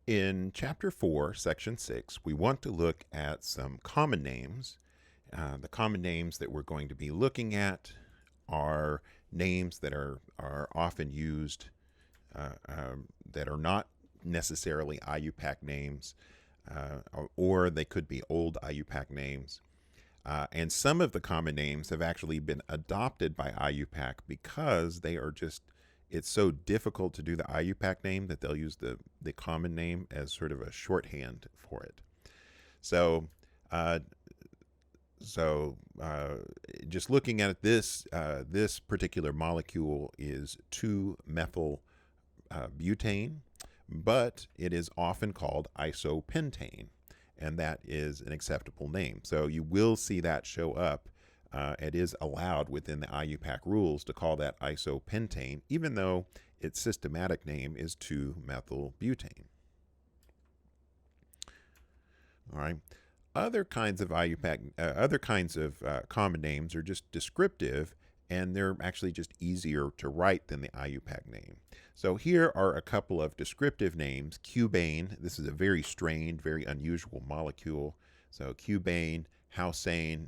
In Chapter 4, Section 6, we want to look at some common names. The common names that we're going to be looking at are names that are often used that are not necessarily IUPAC names, or they could be old IUPAC names. And some of the common names have actually been adopted by IUPAC because they are just, it's so difficult to do the IUPAC name that they'll use the common name as sort of a shorthand for it. So, just looking at this, this particular molecule is 2-methyl butane, but it is often called isopentane, and that is an acceptable name. So you will see that show up. It is allowed within the IUPAC rules to call that isopentane, even though its systematic name is 2-methyl butane. All right. Other kinds of IUPAC, other kinds of common names are just descriptive, and they're actually just easier to write than the IUPAC name. So here are a couple of descriptive names. Cubane, this is a very strained, very unusual molecule. So cubane, housane,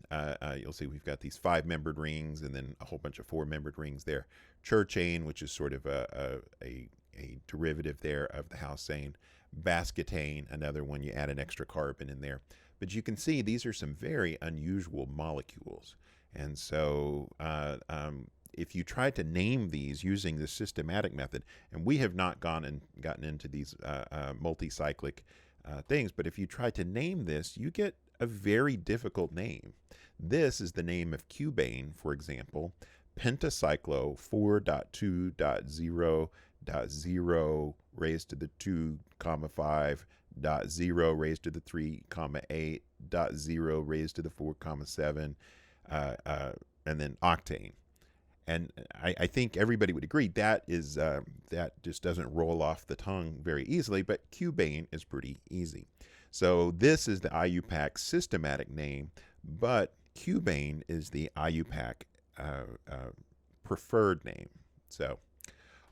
you'll see we've got these 5-membered rings and then a whole bunch of 4-membered rings there. Churchane, which is sort of a derivative there of the housane. Basketane, another one, you add an extra carbon in there. But you can see these are some very unusual molecules. And so if you try to name these using the systematic method, and we have not gotten into these multi-cyclic things, but if you try to name this, you get a very difficult name. This is the name of cubane, for example, pentacyclo 4.2.0.0 raised to the 2, 5, dot 0 raised to the 3, 8, dot 0 raised to the 4, 7, and then octane. And I think everybody would agree that is that just doesn't roll off the tongue very easily, but cubane is pretty easy. So this is the IUPAC systematic name, but cubane is the IUPAC preferred name. So,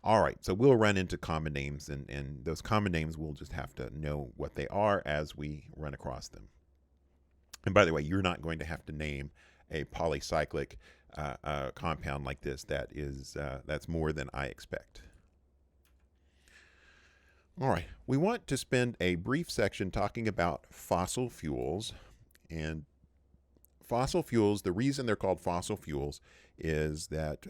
all right, so we'll run into common names, and those common names we'll just have to know what they are as we run across them. And by the way, you're not going to have to name a polycyclic compound like this. That's more than I expect. All right, we want to spend a brief section talking about fossil fuels. And fossil fuels, the reason they're called fossil fuels is that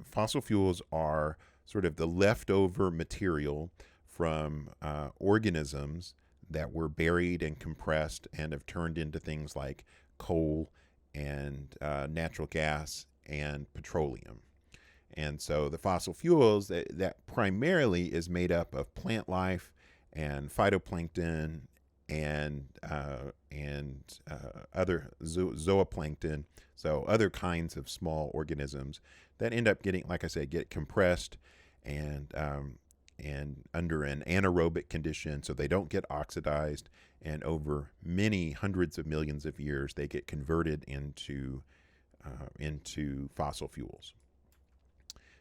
fossil fuels are sort of the leftover material from organisms that were buried and compressed and have turned into things like coal and natural gas and petroleum. And so the fossil fuels, that primarily is made up of plant life and phytoplankton and other zooplankton, so other kinds of small organisms that end up getting, like I said, get compressed and under an anaerobic condition, so they don't get oxidized, and over many hundreds of millions of years, they get converted into fossil fuels.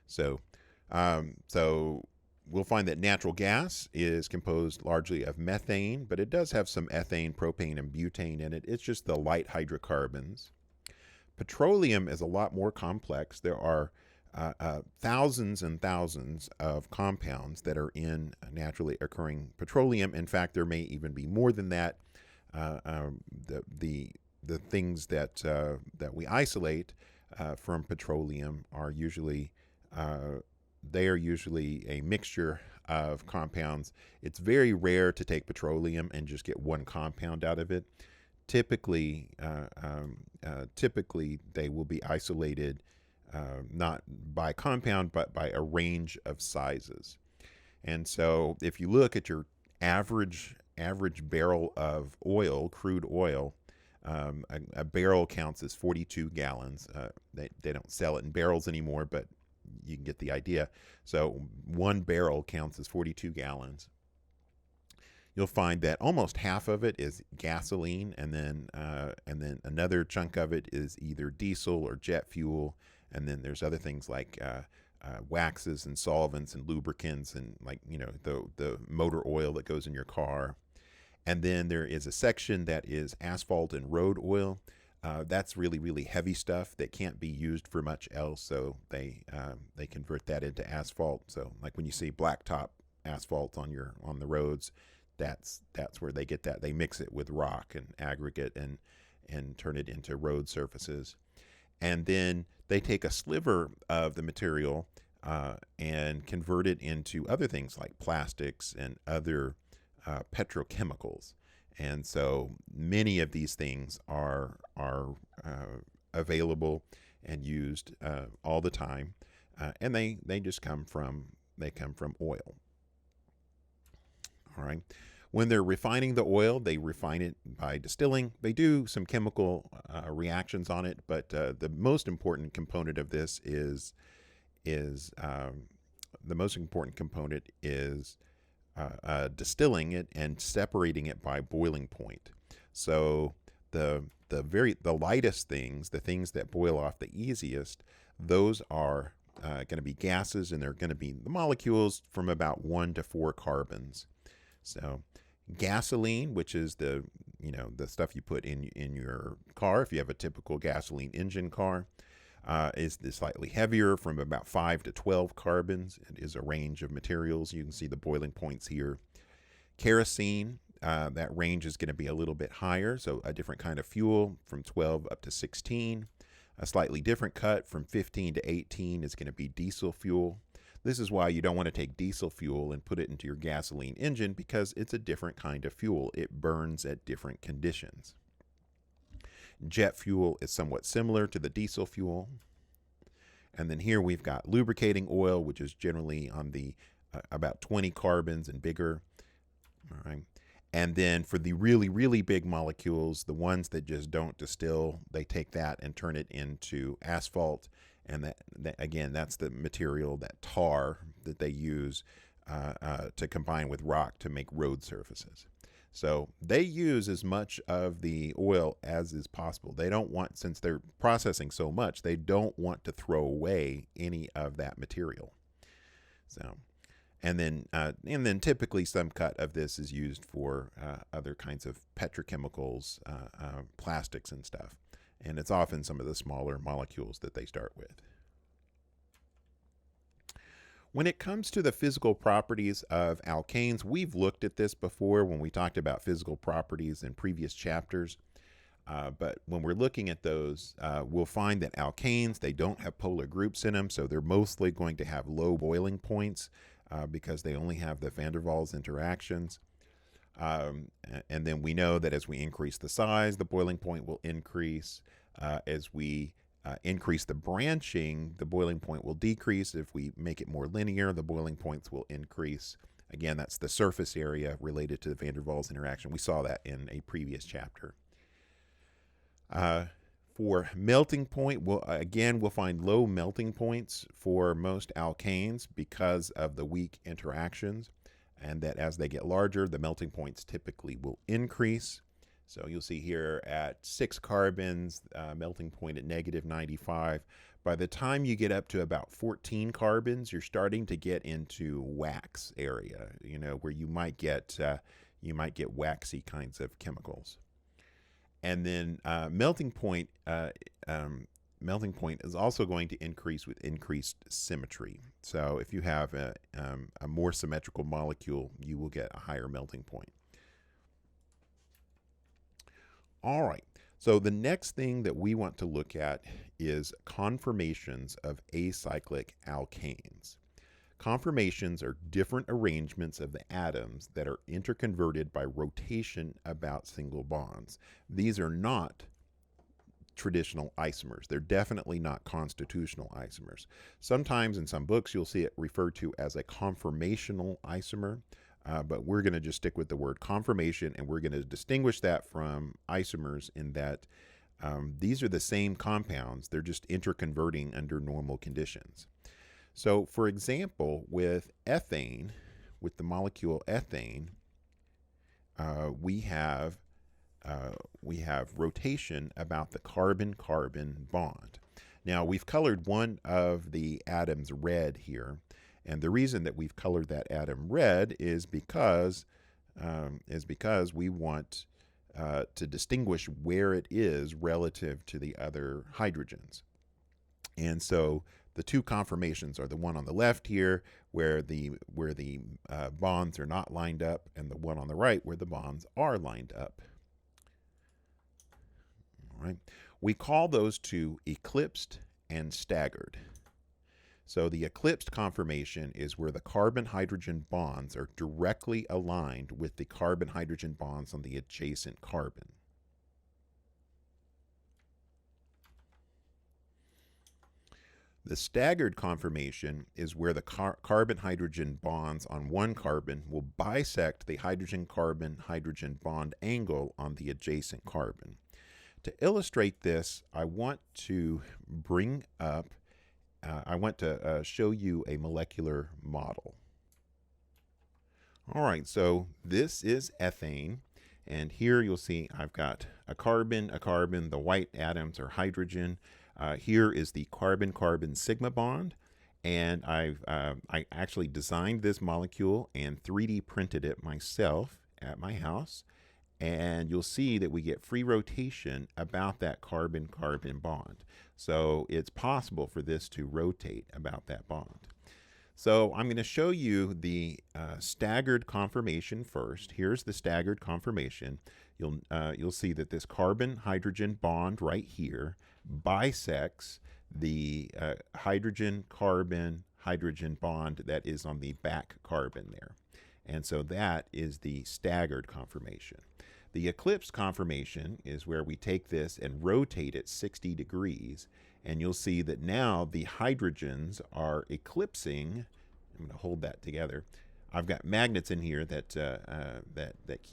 So we'll find that natural gas is composed largely of methane, but it does have some ethane, propane, and butane in it. It's just the light hydrocarbons. Petroleum is a lot more complex. There are thousands and thousands of compounds that are in naturally occurring petroleum. In fact, there may even be more than that. The things that we isolate from petroleum are usually they are usually a mixture of compounds. It's very rare to take petroleum and just get one compound out of it. Typically, they will be isolated not by compound, but by a range of sizes. And so if you look at your average barrel of oil, crude oil, a barrel counts as 42 gallons. They don't sell it in barrels anymore, but you can get the idea. So one barrel counts as 42 gallons. You'll find that almost half of it is gasoline, and then another chunk of it is either diesel or jet fuel, and then there's other things like waxes and solvents and lubricants and, like, the motor oil that goes in your car. And then there is a section that is asphalt and road oil. That's really, really heavy stuff that can't be used for much else, so they convert that into asphalt. So, like when you see blacktop asphalt on the roads, that's where they get that. They mix it with rock and aggregate and turn it into road surfaces. And then they take a sliver of the material and convert it into other things like plastics and other petrochemicals. And so many of these things are available and used all the time, and they just come from oil. All right. When they're refining the oil, they refine it by distilling. They do some chemical reactions on it, but the most important component of this is distilling it and separating it by boiling point. So the lightest things, the things that boil off the easiest, those are going to be gases, and they're going to be the molecules from about 1 to 4 carbons. So gasoline, which is the stuff you put in your car if you have a typical gasoline engine car, is slightly heavier, from about 5 to 12 carbons. It is a range of materials. You can see the boiling points here. Kerosene, that range is going to be a little bit higher, so a different kind of fuel from 12 up to 16. A slightly different cut from 15 to 18 is going to be diesel fuel. This is why you don't want to take diesel fuel and put it into your gasoline engine, because it's a different kind of fuel. It burns at different conditions. Jet fuel is somewhat similar to the diesel fuel. And then here we've got lubricating oil, which is generally on the about 20 carbons and bigger. All right. And then for the really, really big molecules, the ones that just don't distill, they take that and turn it into asphalt. And that again, that's the material, that tar, that they use to combine with rock to make road surfaces. So they use as much of the oil as is possible. They don't want, since they're processing so much, they don't want to throw away any of that material. So, and then typically some cut of this is used for other kinds of petrochemicals, plastics and stuff. And it's often some of the smaller molecules that they start with. When it comes to the physical properties of alkanes, we've looked at this before when we talked about physical properties in previous chapters. But when we're looking at those, we'll find that alkanes, they don't have polar groups in them, so they're mostly going to have low boiling points because they only have the van der Waals interactions. And then we know that as we increase the size, the boiling point will increase. As we increase the branching, the boiling point will decrease. If we make it more linear, the boiling points will increase. Again, that's the surface area related to the van der Waals interaction. We saw that in a previous chapter. For melting point, we'll find low melting points for most alkanes because of the weak interactions, and that as they get larger, the melting points typically will increase. So you'll see here at 6 carbons, melting point at -95. By the time you get up to about 14 carbons, you're starting to get into wax area, where you might get waxy kinds of chemicals. And then melting point is also going to increase with increased symmetry. So if you have a more symmetrical molecule, you will get a higher melting point. All right, so the next thing that we want to look at is conformations of acyclic alkanes. Conformations are different arrangements of the atoms that are interconverted by rotation about single bonds. These are not traditional isomers. They're definitely not constitutional isomers. Sometimes in some books you'll see it referred to as a conformational isomer. But we're going to just stick with the word conformation, and we're going to distinguish that from isomers in that these are the same compounds. They're just interconverting under normal conditions. So, for example, with ethane, with the molecule ethane, we have rotation about the carbon-carbon bond. Now, we've colored one of the atoms red here, and the reason that we've colored that atom red is because we want to distinguish where it is relative to the other hydrogens. And so the two conformations are the one on the left here, where the bonds are not lined up, and the one on the right, where the bonds are lined up. All right. We call those two eclipsed and staggered. So the eclipsed conformation is where the carbon-hydrogen bonds are directly aligned with the carbon-hydrogen bonds on the adjacent carbon. The staggered conformation is where the carbon-hydrogen bonds on one carbon will bisect the hydrogen-carbon-hydrogen bond angle on the adjacent carbon. To illustrate this, I want to show you a molecular model. All right, so this is ethane, and here you'll see I've got a carbon, the white atoms are hydrogen. Here is the carbon-carbon sigma bond, and I actually designed this molecule and 3D printed it myself at my house. And you'll see that we get free rotation about that carbon-carbon bond. So it's possible for this to rotate about that bond. So I'm going to show you the staggered conformation first. Here's the staggered conformation. You'll see that this carbon-hydrogen bond right here bisects the hydrogen-carbon-hydrogen bond that is on the back carbon there. And so that is the staggered conformation. The eclipsed conformation is where we take this and rotate it 60 degrees, and you'll see that now the hydrogens are eclipsing. I'm going to hold that together. I've got magnets in here that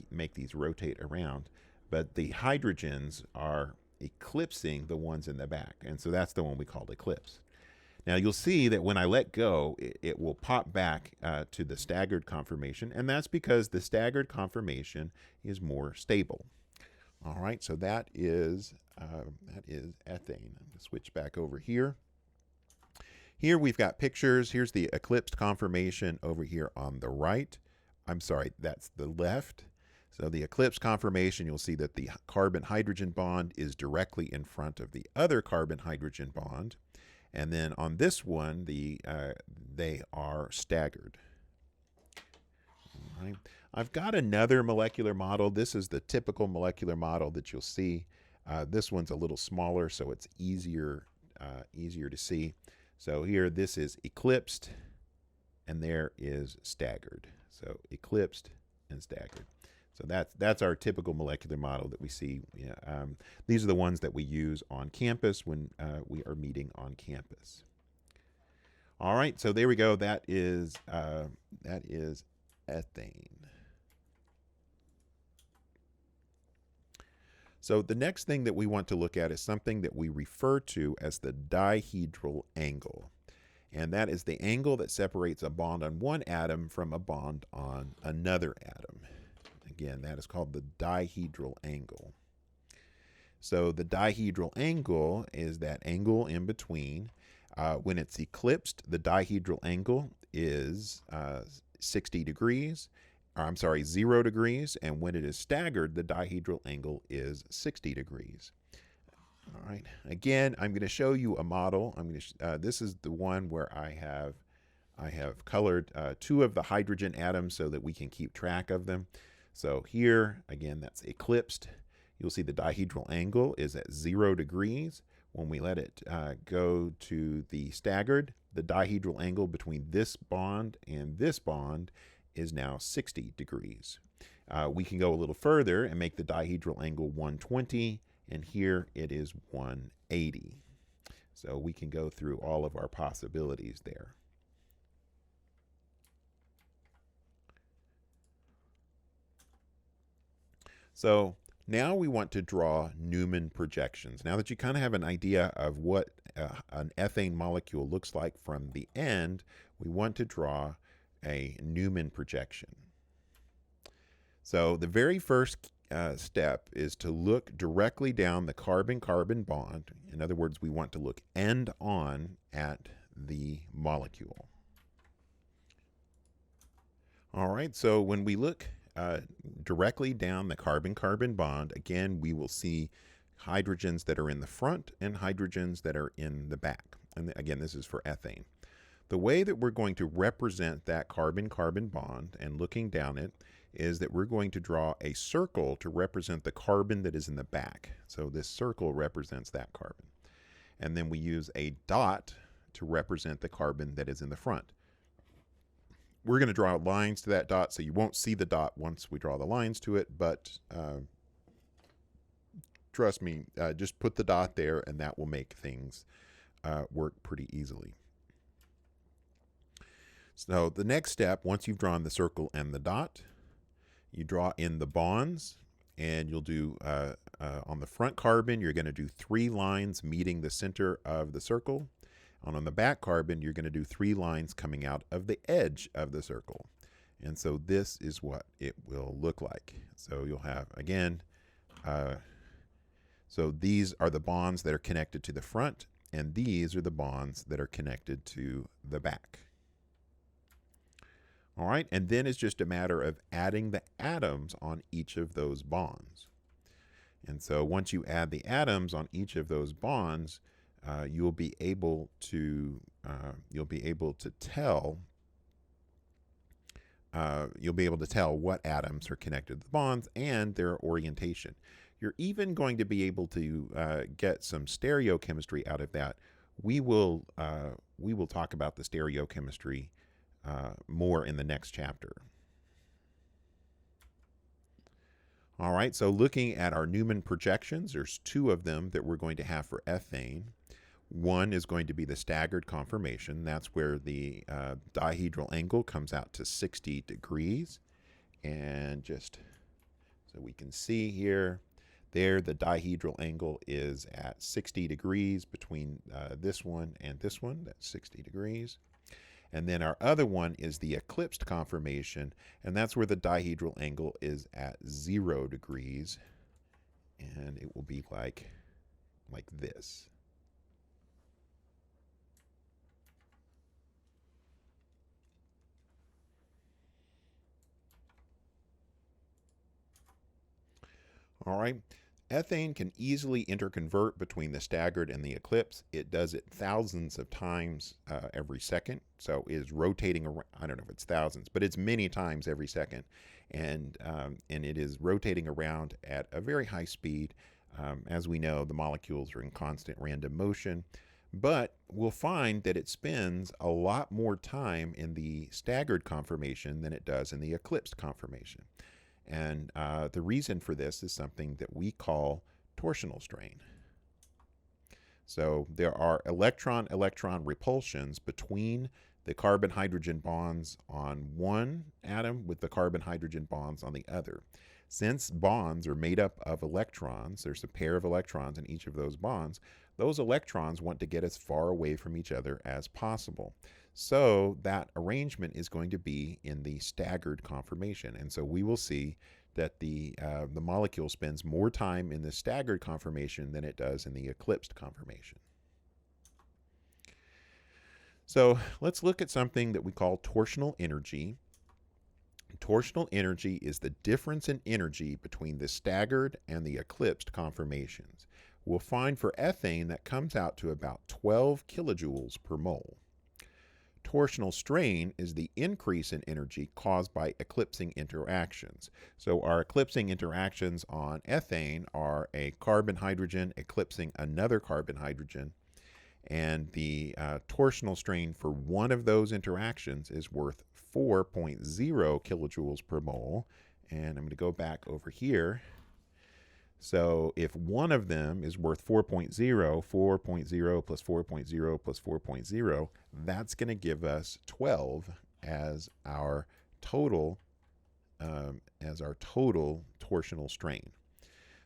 make these rotate around, but the hydrogens are eclipsing the ones in the back, and so that's the one we call eclipse. Now you'll see that when I let go, it will pop back to the staggered conformation, and that's because the staggered conformation is more stable. All right, so that is ethane. I'm going to switch back over here. Here we've got pictures. Here's the eclipsed conformation over here on the right. I'm sorry, that's the left. So the eclipsed conformation, you'll see that the carbon-hydrogen bond is directly in front of the other carbon-hydrogen bond. And then on this one, they are staggered. All right. I've got another molecular model. This is the typical molecular model that you'll see. This one's a little smaller, so it's easier to see. So here, this is eclipsed, and there is staggered. So eclipsed and staggered. So that's our typical molecular model that we see. These are the ones that we use on campus when we are meeting on campus. All right, so there we go. That is ethane. So the next thing that we want to look at is something that we refer to as the dihedral angle. And that is the angle that separates a bond on one atom from a bond on another atom. Again, that is called the dihedral angle. So the dihedral angle is that angle in between. When it's eclipsed, the dihedral angle is 60 degrees. I'm sorry, 0 degrees. And when it is staggered, the dihedral angle is 60 degrees. All right. Again, I'm going to show you a model. This is the one where I have colored two of the hydrogen atoms so that we can keep track of them. So here, again, that's eclipsed. You'll see the dihedral angle is at 0 degrees. When we let it go to the staggered, the dihedral angle between this bond and this bond is now 60 degrees. We can go a little further and make the dihedral angle 120, and here it is 180. So we can go through all of our possibilities there. So now we want to draw Newman projections. Now that you kind of have an idea of what an ethane molecule looks like from the end, we want to draw a Newman projection. So the very first step is to look directly down the carbon-carbon bond. In other words, we want to look end on at the molecule. All right, so when we look directly down the carbon-carbon bond, again, we will see hydrogens that are in the front and hydrogens that are in the back. And again, this is for ethane. The way that we're going to represent that carbon-carbon bond and looking down it is that we're going to draw a circle to represent the carbon that is in the back. So this circle represents that carbon. And then we use a dot to represent the carbon that is in the front. We're going to draw lines to that dot, so you won't see the dot once we draw the lines to it, but trust me, just put the dot there and that will make things work pretty easily. So the next step, once you've drawn the circle and the dot, you draw in the bonds, and you'll do, on the front carbon, you're going to do 3 lines meeting the center of the circle. And on the back carbon, you're going to do 3 lines coming out of the edge of the circle. And so this is what it will look like. So you'll have, again, so these are the bonds that are connected to the front, and these are the bonds that are connected to the back. All right, and then it's just a matter of adding the atoms on each of those bonds. And so once you add the atoms on each of those bonds, you'll be able to tell what atoms are connected to the bonds and their orientation. You're even going to be able to get some stereochemistry out of that. We will talk about the stereochemistry more in the next chapter. All right, so looking at our Newman projections, there's 2 of them that we're going to have for ethane. One is going to be the staggered conformation. That's where the dihedral angle comes out to 60 degrees. And just so we can see here, there the dihedral angle is at 60 degrees between this one and this one. That's 60 degrees. And then our other one is the eclipsed conformation, and that's where the dihedral angle is at 0 degrees. And it will be like this. All right. Ethane can easily interconvert between the staggered and the eclipsed. It does it thousands of times every second. So it is rotating around, I don't know if it's thousands, but it's many times every second. And it is rotating around at a very high speed. As we know, the molecules are in constant random motion. But we'll find that it spends a lot more time in the staggered conformation than it does in the eclipsed conformation. And the reason for this is something that we call torsional strain. So there are electron-electron repulsions between the carbon-hydrogen bonds on one atom with the carbon-hydrogen bonds on the other. Since bonds are made up of electrons, there's a pair of electrons in each of those bonds, those electrons want to get as far away from each other as possible. So that arrangement is going to be in the staggered conformation. And so we will see that the molecule spends more time in the staggered conformation than it does in the eclipsed conformation. So let's look at something that we call torsional energy. Torsional energy is the difference in energy between the staggered and the eclipsed conformations. We'll find for ethane that comes out to about 12 kilojoules per mole. Torsional strain is the increase in energy caused by eclipsing interactions. So our eclipsing interactions on ethane are a carbon-hydrogen eclipsing another carbon-hydrogen, and the torsional strain for one of those interactions is worth 4.0 kilojoules per mole. And I'm going to go back over here. So if one of them is worth 4.0, 4.0 plus 4.0 plus 4.0, that's going to give us 12 as our total torsional strain.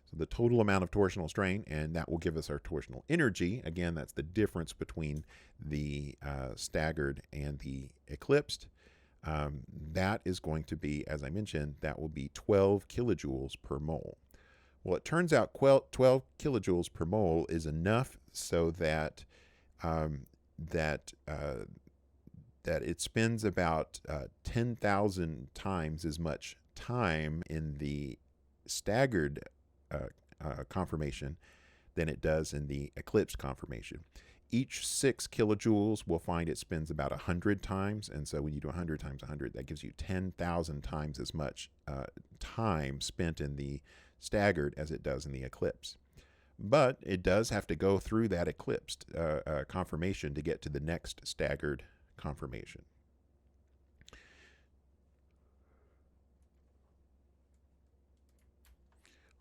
So the total amount of torsional strain, and that will give us our torsional energy. Again, that's the difference between the staggered and the eclipsed. that is going to be, as I mentioned, that will be 12 kilojoules per mole. Well, it turns out 12 kilojoules per mole is enough so that that it spends about 10,000 times as much time in the staggered conformation than it does in the eclipsed conformation. Each 6 kilojoules will find it spends about 100 times, and so when you do 100 times 100, that gives you 10,000 times as much time spent in the staggered as it does in the eclipse. But it does have to go through that eclipsed conformation to get to the next staggered conformation.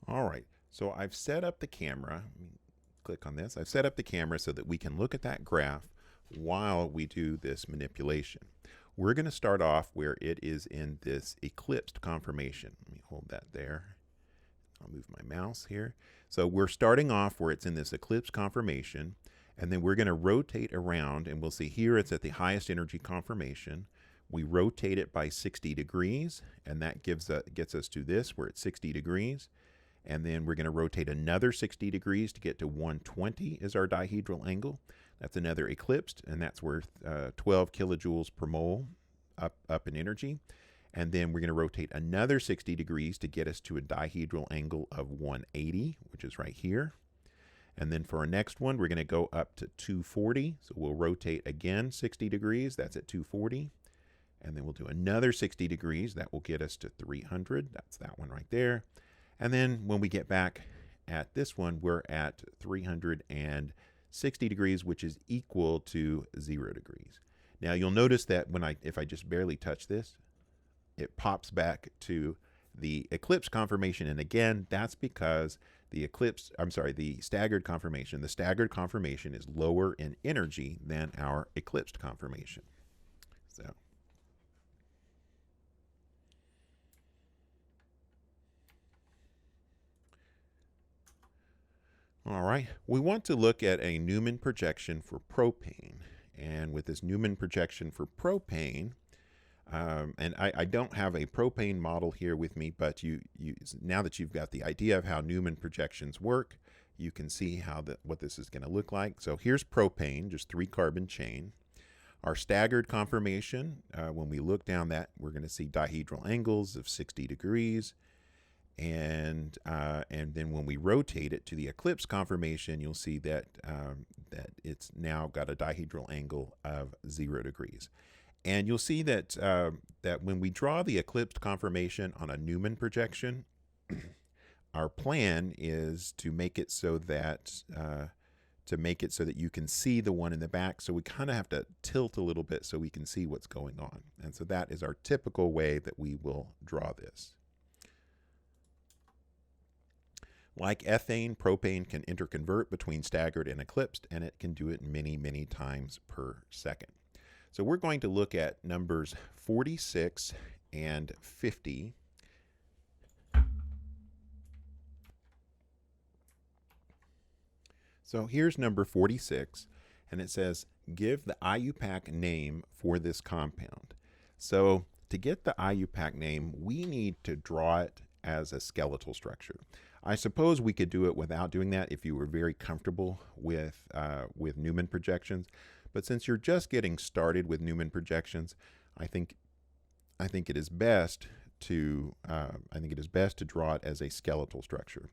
All right, so I've set up the camera. Click on this. I've set up the camera so that we can look at that graph while we do this manipulation. We're going to start off where it is in this eclipsed conformation. Let me hold that there. I'll move my mouse here. So we're starting off where it's in this eclipsed conformation, and then we're going to rotate around, and we'll see here it's at the highest energy conformation. We rotate it by 60 degrees, and that gets us to this where it's 60 degrees. And then we're going to rotate another 60 degrees to get to 120 is our dihedral angle. That's another eclipsed, and that's worth 12 kilojoules per mole up in energy. And then we're going to rotate another 60 degrees to get us to a dihedral angle of 180, which is right here. And then for our next one, we're going to go up to 240. So we'll rotate again 60 degrees. That's at 240. And then we'll do another 60 degrees. That will get us to 300. That's that one right there. And then when we get back at this one, we're at 360 degrees, which is equal to 0 degrees. Now you'll notice that if I just barely touch this, it pops back to the eclipse conformation. And again, that's because the staggered conformation is lower in energy than our eclipsed conformation. So. All right, we want to look at a Newman projection for propane. And with this Newman projection for propane, and I don't have a propane model here with me, but now that you've got the idea of how Newman projections work, you can see what this is going to look like. So here's propane, just 3-carbon chain. Our staggered conformation, when we look down that, we're going to see dihedral angles of 60 degrees. And then when we rotate it to the eclipse conformation, you'll see that it's now got a dihedral angle of 0 degrees. And you'll see that that when we draw the eclipsed conformation on a Newman projection, our plan is to make it so that you can see the one in the back. So we kind of have to tilt a little bit so we can see what's going on. And so that is our typical way that we will draw this. Like ethane, propane can interconvert between staggered and eclipsed, and it can do it many, many times per second. So we're going to look at numbers 46 and 50. So here's number 46, and it says, give the IUPAC name for this compound. So to get the IUPAC name, we need to draw it as a skeletal structure. I suppose we could do it without doing that if you were very comfortable with Newman projections. But since you're just getting started with Newman projections, I think it is best to draw it as a skeletal structure.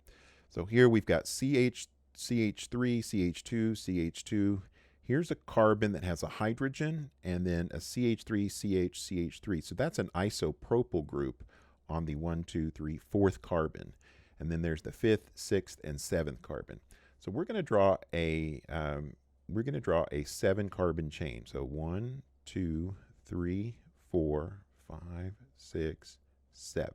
So here we've got CH3, CH2, CH2. Here's a carbon that has a hydrogen, and then a CH3, CH, CH3. So that's an isopropyl group on the 1, 2, 3, 4th carbon. And then there's the 5th, 6th, and 7th carbon. So we're going to draw a 7-carbon chain. So 1, 2, 3, 4, 5, 6, 7.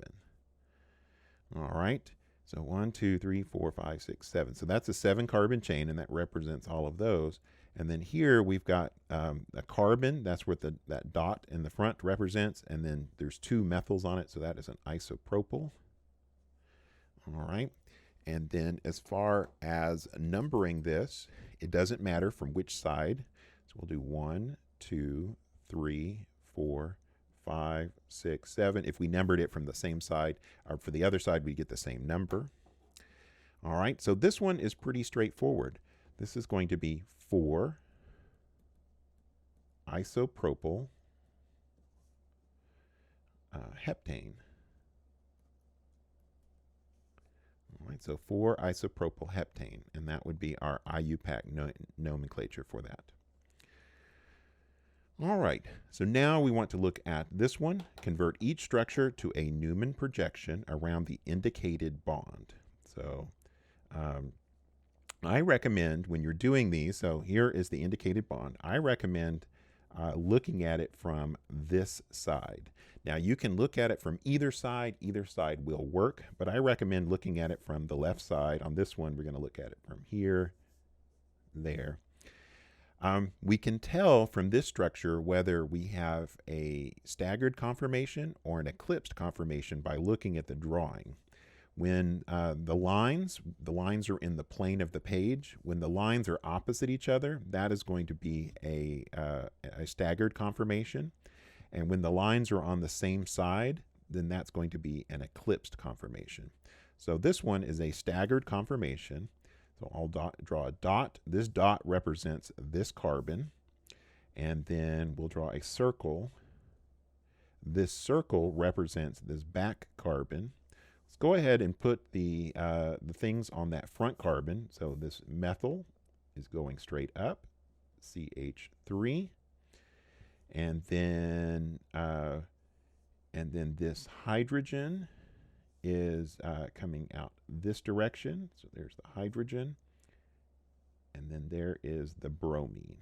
All right. So 1, 2, 3, 4, 5, 6, 7. So that's a 7-carbon chain, and that represents all of those. And then here we've got a carbon. That's what that dot in the front represents. And then there's 2 methyls on it, so that is an isopropyl. All right. And then as far as numbering this, it doesn't matter from which side. So we'll do 1, 2, 3, 4, 5, 6, 7. If we numbered it from the same side, or for the other side, we get the same number. All right, so this one is pretty straightforward. This is going to be 4 isopropyl heptane. All right, so 4 isopropyl heptane, and that would be our IUPAC nomenclature for that. All right, so now we want to look at this one, convert each structure to a Newman projection around the indicated bond. So I recommend when you're doing these, so here is the indicated bond, I recommend looking at it from this side. Now you can look at it from either side will work, but I recommend looking at it from the left side. On this one, we're going to look at it from here, there. We can tell from this structure whether we have a staggered conformation or an eclipsed conformation by looking at the drawing. When the lines are in the plane of the page, when the lines are opposite each other, that is going to be a staggered conformation. And when the lines are on the same side, then that's going to be an eclipsed conformation. So this one is a staggered conformation. So I'll draw a dot. This dot represents this carbon. And then we'll draw a circle. This circle represents this back carbon. Let's go ahead and put the things on that front carbon. So this methyl is going straight up, CH3. And then this hydrogen is coming out this direction. So there's the hydrogen. And then there is the bromine.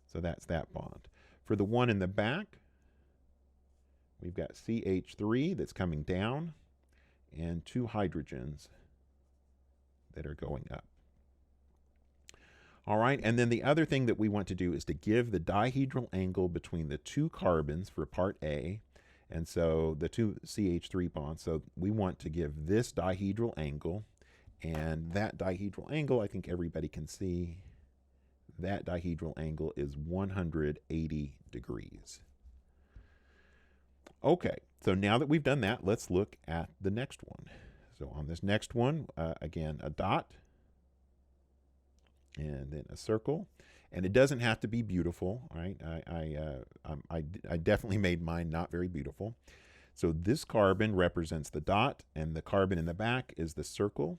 So that's that bond. For the one in the back, we've got CH3 that's coming down and 2 hydrogens that are going up. All right, and then the other thing that we want to do is to give the dihedral angle between the 2 carbons for part A, and so the 2 CH3 bonds. So we want to give this dihedral angle, and that dihedral angle, I think everybody can see, that dihedral angle is 180 degrees. Okay, so now that we've done that, let's look at the next one. So on this next one, again, a dot, and then a circle, and it doesn't have to be beautiful, right? I definitely made mine not very beautiful. So this carbon represents the dot, and the carbon in the back is the circle.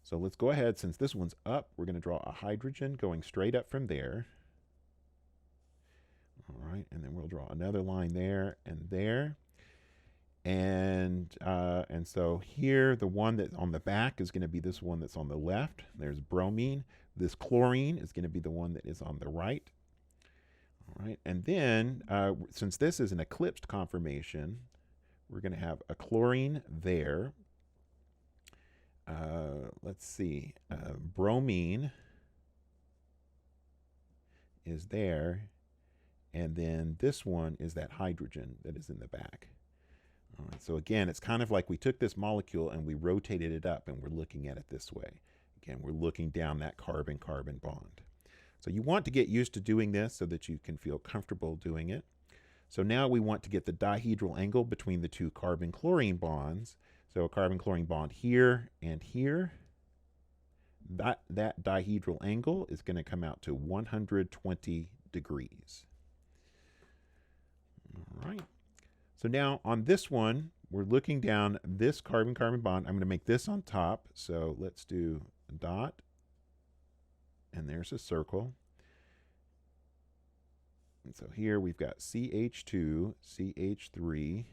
So let's go ahead, since this one's up, we're going to draw a hydrogen going straight up from there. All right, and then we'll draw another line there and there. And so here, the one that's on the back is going to be this one that's on the left. There's bromine. This chlorine is going to be the one that is on the right. All right, and then since this is an eclipsed conformation, we're going to have a chlorine there. Let's see, bromine is there, and then this one is that hydrogen that is in the back. All right, so again, it's kind of like we took this molecule and we rotated it up, and we're looking at it this way. Again, we're looking down that carbon-carbon bond. So you want to get used to doing this so that you can feel comfortable doing it. So now we want to get the dihedral angle between the 2 carbon-chlorine bonds. So a carbon-chlorine bond here and here. That dihedral angle is going to come out to 120 degrees. All right. So now on this one, we're looking down this carbon-carbon bond. I'm going to make this on top. So let's do a dot, and there's a circle. And so here we've got CH2, CH3.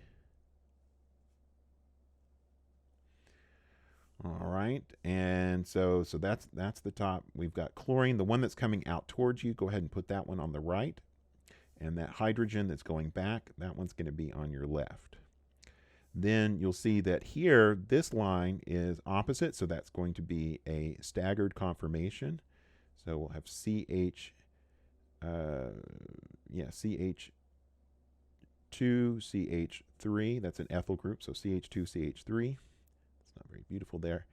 All right, and so that's the top. We've got chlorine, the one that's coming out towards you. Go ahead and put that one on the right. And that hydrogen that's going back, that one's going to be on your left. Then you'll see that here, this line is opposite, so that's going to be a staggered conformation. So we'll have CH2, CH3. That's an ethyl group, so CH2, CH3. It's not very beautiful there.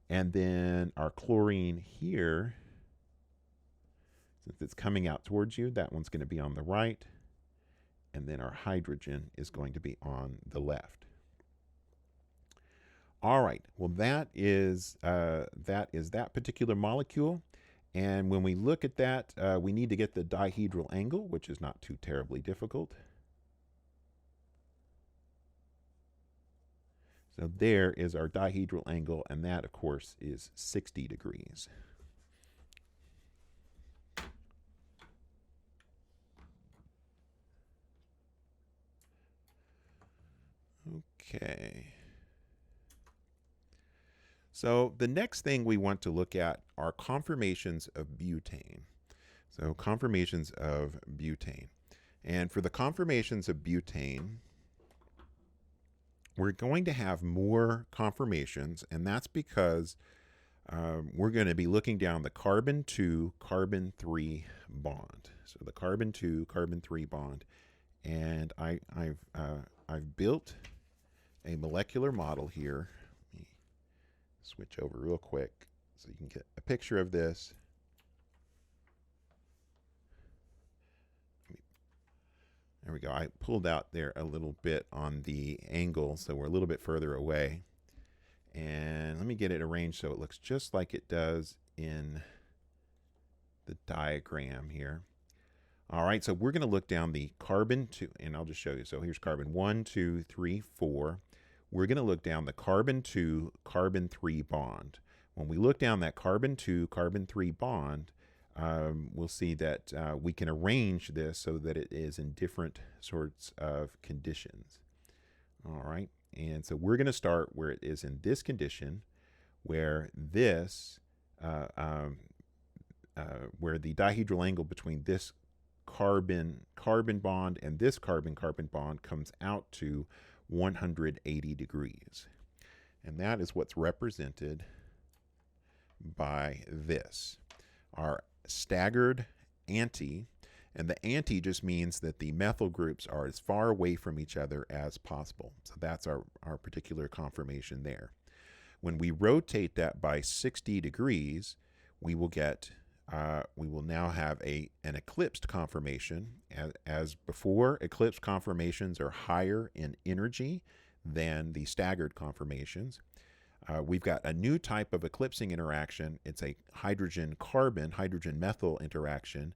And then our chlorine here, since it's coming out towards you, that one's going to be on the right. and then our hydrogen is going to be on the left. All right, well that is that particular molecule. And when we look at that, we need to get the dihedral angle, which is not too terribly difficult. So there is our dihedral angle, and that, of course, is 60 degrees. Okay. So the next thing we want to look at are conformations of butane. So conformations of butane. And for the conformations of butane, we're going to have more conformations, and that's because we're going to be looking down the carbon-2, carbon-3 bond. So the carbon-2, carbon-3 bond. And I've built a molecular model here. Let me switch over real quick so you can get a picture of this. There we go. I pulled out there a little bit on the angle, so we're a little bit further away. And let me get it arranged so it looks just like it does in the diagram here. All right, so we're going to look down the carbon-2, and I'll just show you. So here's carbon 1, 2, 3, 4. We're going to look down the carbon-2, carbon-3 bond. When we look down that carbon-2, carbon-3 bond, we'll see that we can arrange this so that it is in different sorts of conditions. All right, and so we're going to start where it is in this condition, where this, where the dihedral angle between this carbon-carbon bond and this carbon-carbon bond comes out to 180 degrees. And that is what's represented by this. Our staggered anti, and the anti just means that the methyl groups are as far away from each other as possible. So that's our particular conformation there. When we rotate that by 60 degrees, we will get we will now have an eclipsed conformation. As before, eclipsed conformations are higher in energy than the staggered conformations. We've got a new type of eclipsing interaction. It's a hydrogen-carbon, hydrogen-methyl interaction.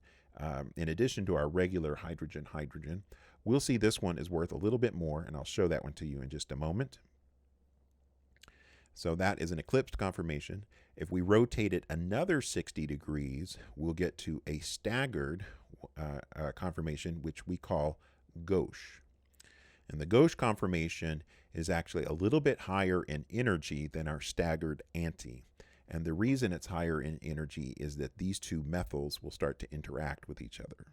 In addition to our regular hydrogen-hydrogen, we'll see this one is worth a little bit more, and I'll show that one to you in just a moment. So that is an eclipsed conformation. If we rotate it another 60 degrees, we'll get to a staggered conformation, which we call gauche. And the gauche conformation is actually a little bit higher in energy than our staggered anti. And the reason it's higher in energy is that these two methyls will start to interact with each other.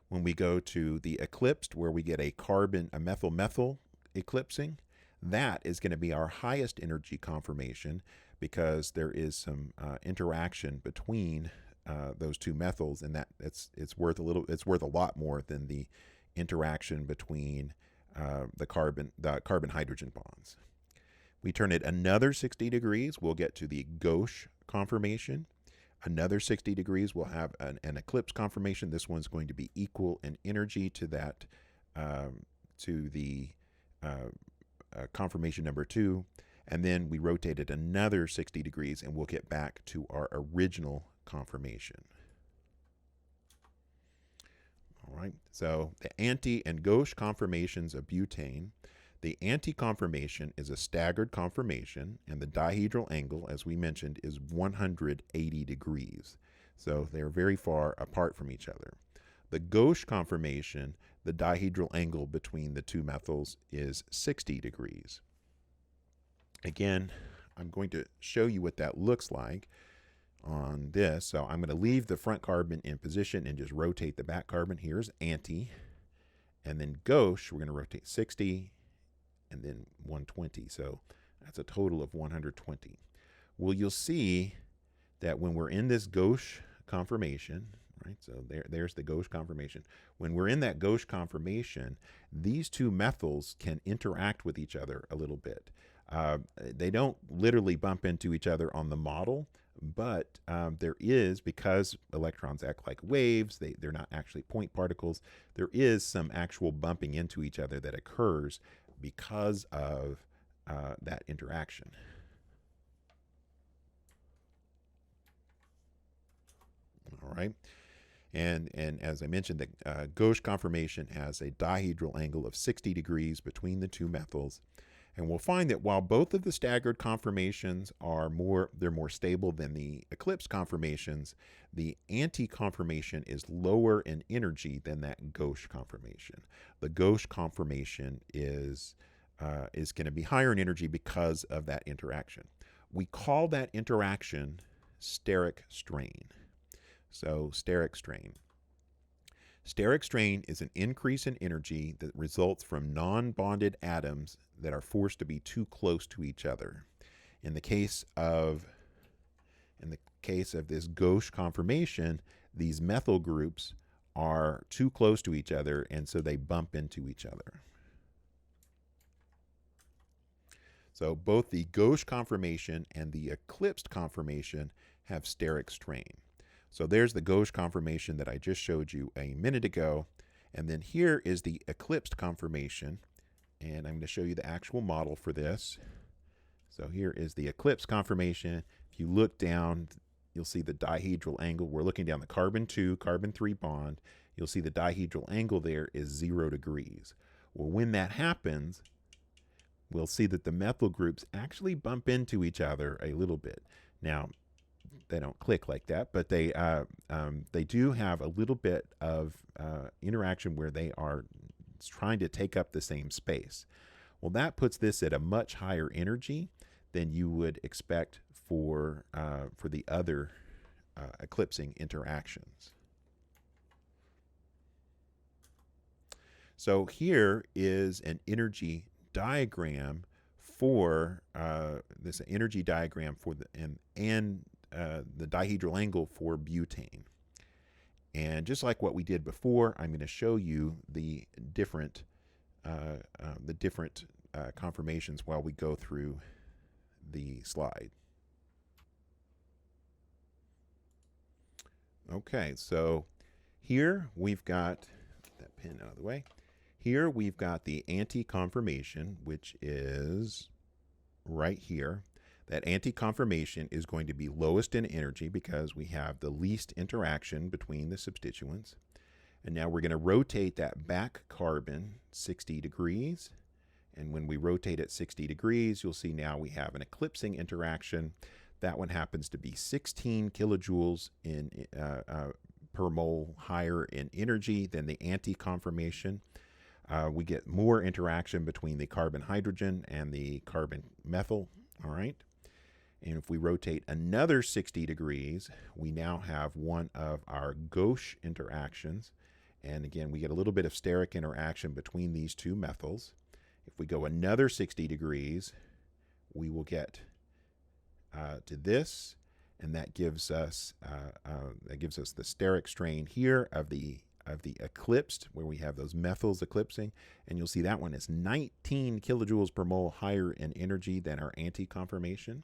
When we go to the eclipsed, where we get a methyl-methyl eclipsing, that is going to be our highest energy conformation because there is some interaction between those two methyls, and that it's worth a lot more than the interaction between the carbon-hydrogen bonds. We turn it another 60 degrees, we'll get to the gauche conformation. Another 60 degrees, we'll have an eclipse conformation. This one's going to be equal in energy to that, to the conformation number 2. And then we rotate it another 60 degrees, and we'll get back to our original conformation. All right, so the anti and gauche conformations of butane. The anti-conformation is a staggered conformation, and the dihedral angle, as we mentioned, is 180 degrees. So they're very far apart from each other. The gauche conformation, the dihedral angle between the two methyls is 60 degrees. Again, I'm going to show you what that looks like on this. So I'm going to leave the front carbon in position and just rotate the back carbon. Here's anti, and then gauche, we're going to rotate 60, and then 120. So that's a total of 120. Well, you'll see that when we're in this gauche conformation, right, Right, so there's the gauche conformation. When we're in that gauche conformation, these two methyls can interact with each other a little bit. They don't literally bump into each other on the model, but there is, because electrons act like waves, they're not actually point particles, there is some actual bumping into each other that occurs because of that interaction. All right. And as I mentioned, the gauche conformation has a dihedral angle of 60 degrees between the two methyls. And we'll find that while both of the staggered conformations are more stable than the eclipsed conformations, the anti-conformation is lower in energy than that gauche conformation. The gauche conformation is going to be higher in energy because of that interaction. We call that interaction steric strain. So steric strain. Steric strain is an increase in energy that results from non-bonded atoms that are forced to be too close to each other. In the case of this gauche conformation, these methyl groups are too close to each other, and so they bump into each other. So both the gauche conformation and the eclipsed conformation have steric strain. So there's the gauche conformation that I just showed you a minute ago. And then here is the eclipsed conformation. And I'm going to show you the actual model for this. So here is the eclipsed conformation. If you look down, you'll see the dihedral angle. We're looking down the carbon-2, carbon-3 bond. You'll see the dihedral angle there is 0 degrees. Well, when that happens, we'll see that the methyl groups actually bump into each other a little bit. Now, they don't click like that, but they do have a little bit of interaction where they are trying to take up the same space. Well, that puts this at a much higher energy than you would expect for the other eclipsing interactions. So here is an energy diagram for this energy diagram for the the dihedral angle for butane. And just like what we did before, I'm going to show you the different conformations while we go through the slide. Okay, so here we've got, get that pin out of the way. Here we've got the anti-conformation, which is right here. That anti-conformation is going to be lowest in energy because we have the least interaction between the substituents. And now we're going to rotate that back carbon 60 degrees. And when we rotate it 60 degrees, you'll see now we have an eclipsing interaction. That one happens to be 16 kilojoules per mole higher in energy than the anti-conformation. We get more interaction between the carbon-hydrogen and the carbon-methyl. All right. And if we rotate another 60 degrees, we now have one of our gauche interactions. And again, we get a little bit of steric interaction between these two methyls. If we go another 60 degrees, we will get to this, and that gives us the steric strain here of the eclipsed, where we have those methyls eclipsing, and you'll see that one is 19 kilojoules per mole higher in energy than our anti-conformation.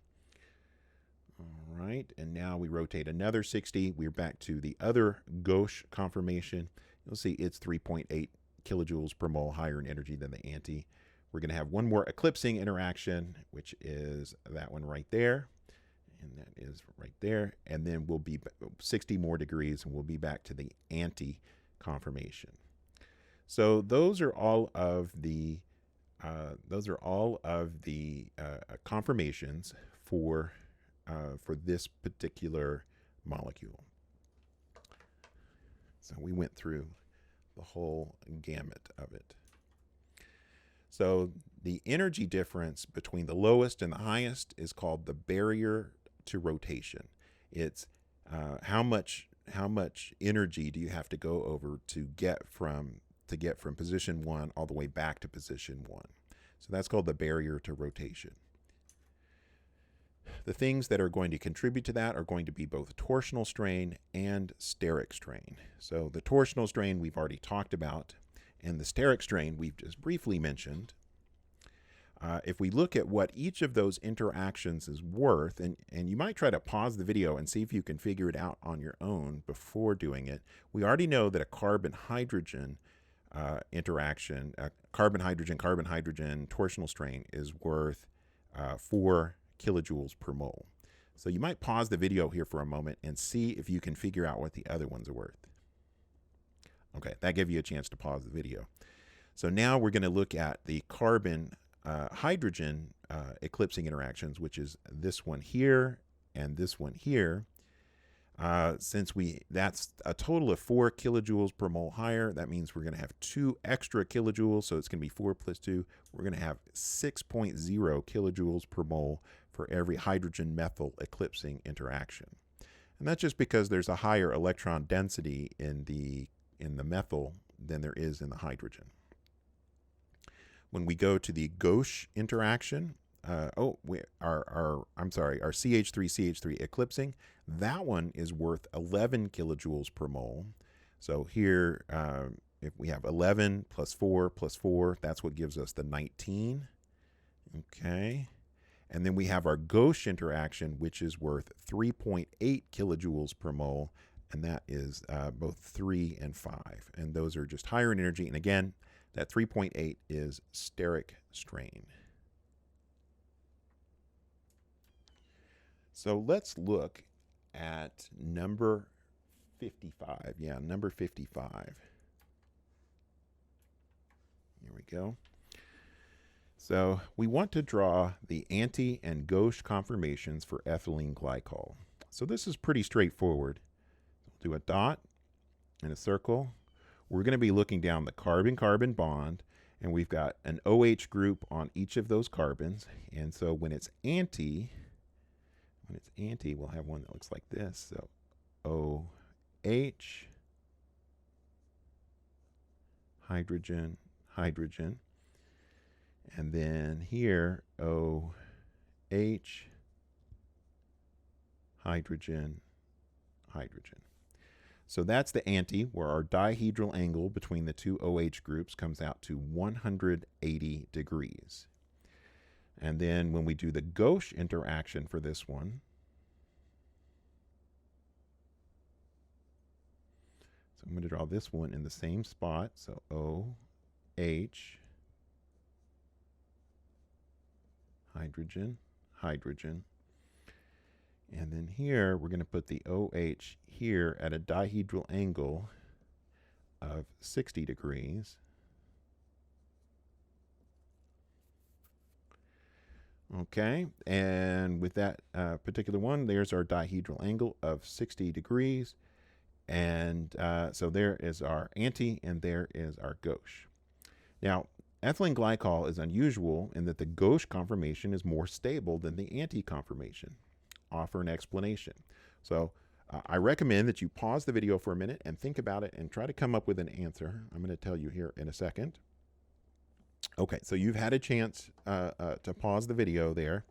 All right, and now we rotate another 60. We're back to the other gauche conformation. You'll see it's 3.8 kilojoules per mole higher in energy than the anti. We're going to have one more eclipsing interaction, which is that one right there, and that is right there. And then we'll be 60 more degrees, and we'll be back to the anti-conformation. So those are all of the conformations for this particular molecule. So we went through the whole gamut of it. So the energy difference between the lowest and the highest is called the barrier to rotation. It's how much energy do you have to go over to get from position 1 all the way back to position 1. So that's called the barrier to rotation. The things that are going to contribute to that are going to be both torsional strain and steric strain. So the torsional strain we've already talked about, and the steric strain we've just briefly mentioned. If we look at what each of those interactions is worth, and you might try to pause the video and see if you can figure it out on your own before doing it. We already know that a carbon-hydrogen interaction, carbon-hydrogen torsional strain is worth 4 kilojoules per mole. So you might pause the video here for a moment and see if you can figure out what the other ones are worth. Okay, that gave you a chance to pause the video. So now we're going to look at the carbon-hydrogen eclipsing interactions, which is this one here and this one here. Since that's a total of 4 kilojoules per mole higher, that means we're going to have 2 extra kilojoules, so it's going to be 4 plus 2. We're going to have 6.0 kilojoules per mole for every hydrogen-methyl eclipsing interaction. And that's just because there's a higher electron density in the methyl than there is in the hydrogen. When we go to the gauche interaction, our CH3CH3 eclipsing, that one is worth 11 kilojoules per mole. So here, if we have 11 plus 4 plus 4, that's what gives us the 19. Okay. And then we have our gauche interaction, which is worth 3.8 kilojoules per mole, and that is both 3 and 5. And those are just higher in energy. And again, that 3.8 is steric strain. So let's look at number 55. Yeah, number 55. Here we go. So we want to draw the anti and gauche conformations for ethylene glycol. So this is pretty straightforward. We'll do a dot and a circle. We're going to be looking down the carbon-carbon bond, and we've got an OH group on each of those carbons. And so when it's anti, we'll have one that looks like this. So OH, hydrogen, hydrogen. And then here, OH, hydrogen, hydrogen. So that's the anti, where our dihedral angle between the two OH groups comes out to 180 degrees. And then when we do the gauche interaction for this one, so I'm going to draw this one in the same spot. So OH, hydrogen, hydrogen. And then here, we're going to put the OH here at a dihedral angle of 60 degrees. Okay, and with that particular one, there's our dihedral angle of 60 degrees. And so there is our anti, and there is our gauche. Now, ethylene glycol is unusual in that the gauche conformation is more stable than the anti conformation. Offer an explanation. So I recommend that you pause the video for a minute and think about it and try to come up with an answer. I'm going to tell you here in a second. Okay, so you've had a chance to pause the video there.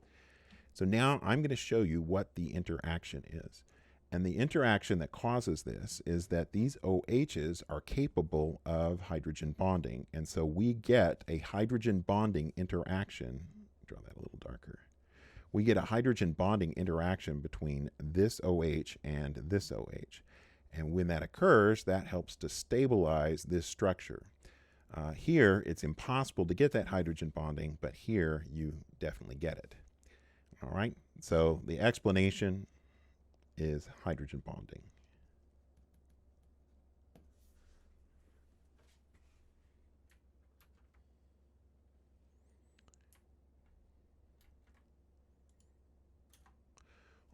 So now I'm going to show you what the interaction is. And the interaction that causes this is that these OHs are capable of hydrogen bonding. And so we get a hydrogen bonding interaction. Draw that a little darker. We get a hydrogen bonding interaction between this OH and this OH. And when that occurs, that helps to stabilize this structure. Here, it's impossible to get that hydrogen bonding, but here you definitely get it. All right, so the explanation is hydrogen bonding.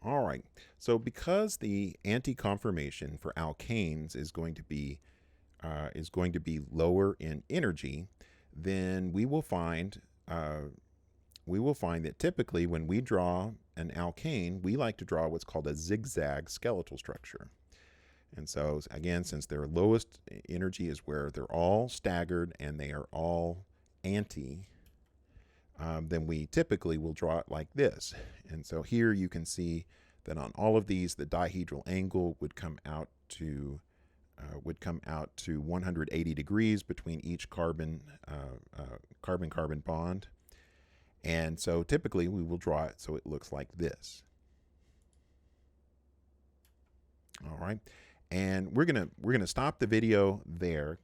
All right, so because the anti-conformation for alkanes is going to be lower in energy, then we will find that typically when we draw an alkane, we like to draw what's called a zigzag skeletal structure. And so again, since their lowest energy is where they're all staggered and they are all anti, then we typically will draw it like this. And so here you can see that on all of these, the dihedral angle would come out to 180 degrees between each carbon-carbon bond. And so typically we will draw it so it looks like this. All right, and we're gonna stop the video there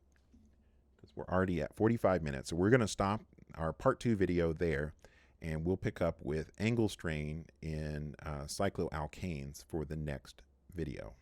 because we're already at 45 minutes. So we're gonna stop our part 2 video there, and we'll pick up with angle strain in cycloalkanes for the next video.